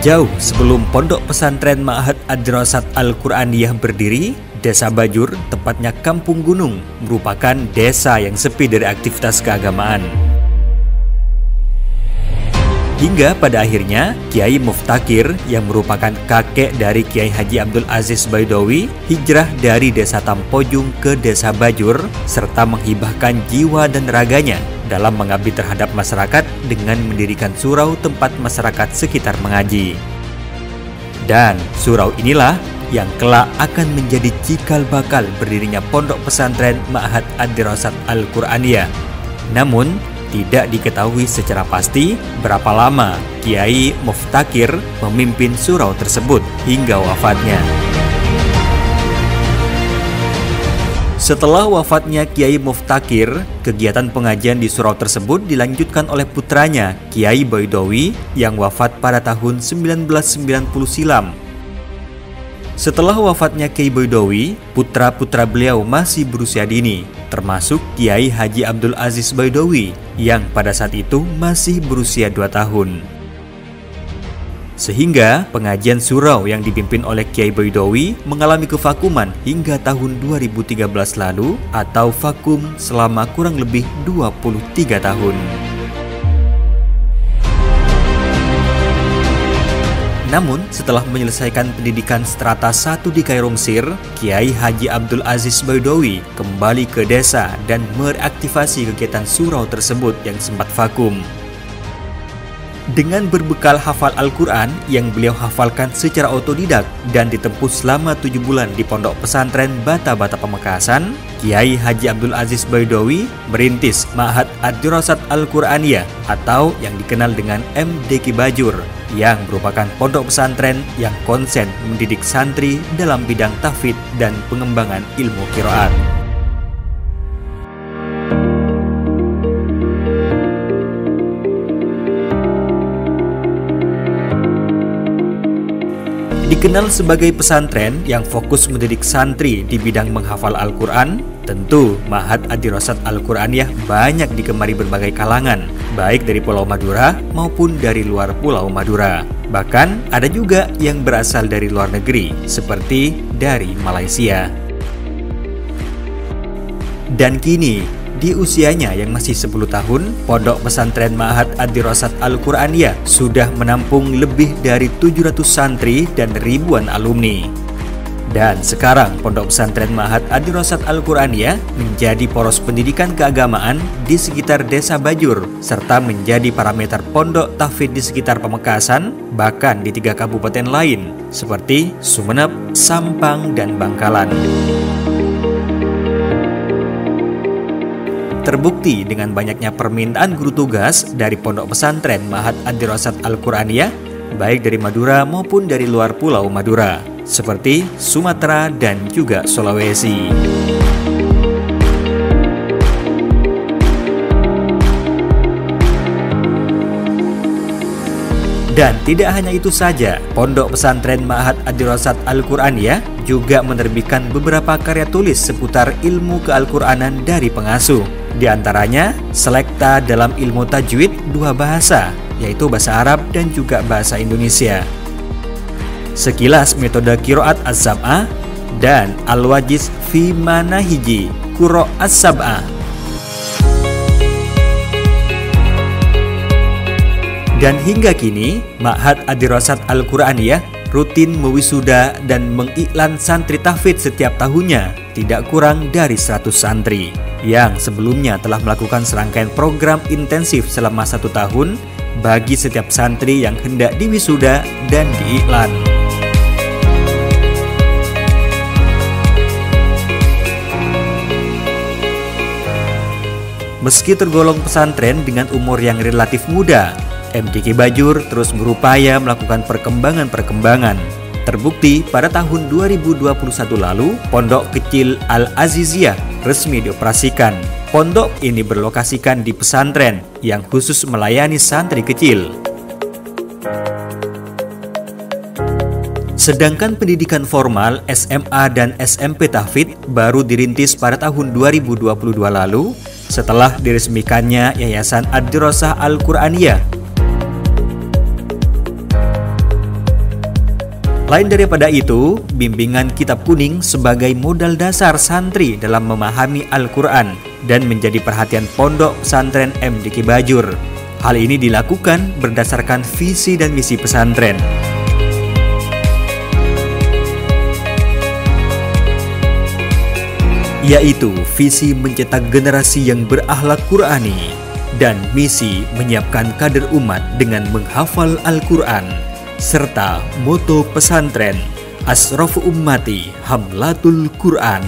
Jauh sebelum Pondok Pesantren Ma'had Ad-Dirasat Al-Qur'aniyah berdiri, Desa Bajur, tepatnya Kampung Gunung, merupakan desa yang sepi dari aktivitas keagamaan. Hingga pada akhirnya, Kiai Muftakir yang merupakan kakek dari Kiai Haji Abdul Aziz Baidowi hijrah dari Desa Tampojung ke Desa Bajur serta menghibahkan jiwa dan raganya dalam mengabdi terhadap masyarakat dengan mendirikan surau tempat masyarakat sekitar mengaji. Dan surau inilah yang kelak akan menjadi cikal bakal berdirinya Pondok Pesantren Ma'had Ad-Dirasat Al-Qur'aniyah. Namun, tidak diketahui secara pasti berapa lama Kiai Muftakir memimpin surau tersebut hingga wafatnya. Setelah wafatnya Kiai Muftakir, kegiatan pengajian di surau tersebut dilanjutkan oleh putranya Kiai Baidowi yang wafat pada tahun 1990 silam. Setelah wafatnya Kiai Baidowi, putra-putra beliau masih berusia dini, termasuk Kiai Haji Abdul Aziz Baidowi yang pada saat itu masih berusia 2 tahun. Sehingga pengajian surau yang dipimpin oleh Kiai Baidowi mengalami kevakuman hingga tahun 2013 lalu atau vakum selama kurang lebih 23 tahun. Namun, setelah menyelesaikan pendidikan strata 1 di Kairo, Mesir, Kiai Haji Abdul Aziz Baidowi kembali ke desa dan mereaktivasi kegiatan surau tersebut yang sempat vakum. Dengan berbekal hafal Al-Quran yang beliau hafalkan secara otodidak dan ditempuh selama 7 bulan di Pondok Pesantren Bata-Bata Pamekasan, Kiai Haji Abdul Aziz Baidowi merintis Ma'had Ad-Dirasat Al-Qur'aniyah atau yang dikenal dengan MDQ Bajur, yang merupakan pondok pesantren yang konsen mendidik santri dalam bidang tahfidz dan pengembangan ilmu qiraat. Dikenal sebagai pesantren yang fokus mendidik santri di bidang menghafal Al-Quran, tentu Ma'had Ad-Dirasat Al-Qur'aniyah banyak digemari berbagai kalangan, baik dari Pulau Madura maupun dari luar Pulau Madura. Bahkan ada juga yang berasal dari luar negeri, seperti dari Malaysia. Dan kini, di usianya yang masih 10 tahun, Pondok Pesantren Ma'had Ad-Dirasat Al-Qur'aniyah sudah menampung lebih dari 700 santri dan ribuan alumni. Dan sekarang Pondok Pesantren Ma'had Ad-Dirasat Al-Qur'aniyah menjadi poros pendidikan keagamaan di sekitar Desa Bajur, serta menjadi parameter pondok tahfidz di sekitar Pamekasan, bahkan di 3 kabupaten lain, seperti Sumeneb, Sampang, dan Bangkalan. Terbukti dengan banyaknya permintaan guru tugas dari Pondok Pesantren Ma'had Ad-Dirasat Al-Qur'aniyah, baik dari Madura maupun dari luar Pulau Madura, seperti Sumatera dan juga Sulawesi. Dan tidak hanya itu saja, Pondok Pesantren Ma'had Ad-Dirasat Al-Qur'aniyah juga menerbitkan beberapa karya tulis seputar ilmu keal-Qur'anan dari pengasuh. Di antaranya, selekta dalam ilmu tajwid 2 bahasa, yaitu bahasa Arab dan juga bahasa Indonesia. Sekilas metode qiraat as-sab'ah dan al-wajiz fi manahiji qiraat as-sab'ah. Dan hingga kini, Ma'had Ad-Dirasat Al-Qur'aniyah rutin mewisuda dan mengiklan santri tahfidz setiap tahunnya, tidak kurang dari 100 santri, yang sebelumnya telah melakukan serangkaian program intensif selama 1 tahun bagi setiap santri yang hendak diwisuda dan diiklan. Meski tergolong pesantren dengan umur yang relatif muda, MDQ Bajur terus berupaya melakukan perkembangan-perkembangan. Terbukti pada tahun 2021 lalu, Pondok Kecil Al-Aziziyah resmi dioperasikan. Pondok ini berlokasikan di pesantren yang khusus melayani santri kecil. Sedangkan pendidikan formal SMA dan SMP tahfidz baru dirintis pada tahun 2022 lalu setelah diresmikannya Yayasan Ad-Dirasah Al-Qur'aniyah. Lain daripada itu, bimbingan kitab kuning sebagai modal dasar santri dalam memahami Al-Quran dan menjadi perhatian pondok pesantren MDQ Bajur. Hal ini dilakukan berdasarkan visi dan misi pesantren, yaitu visi mencetak generasi yang berakhlak Qurani dan misi menyiapkan kader umat dengan menghafal Al-Quran, serta moto pesantren Asrafu Ummati Hamlatul Quran.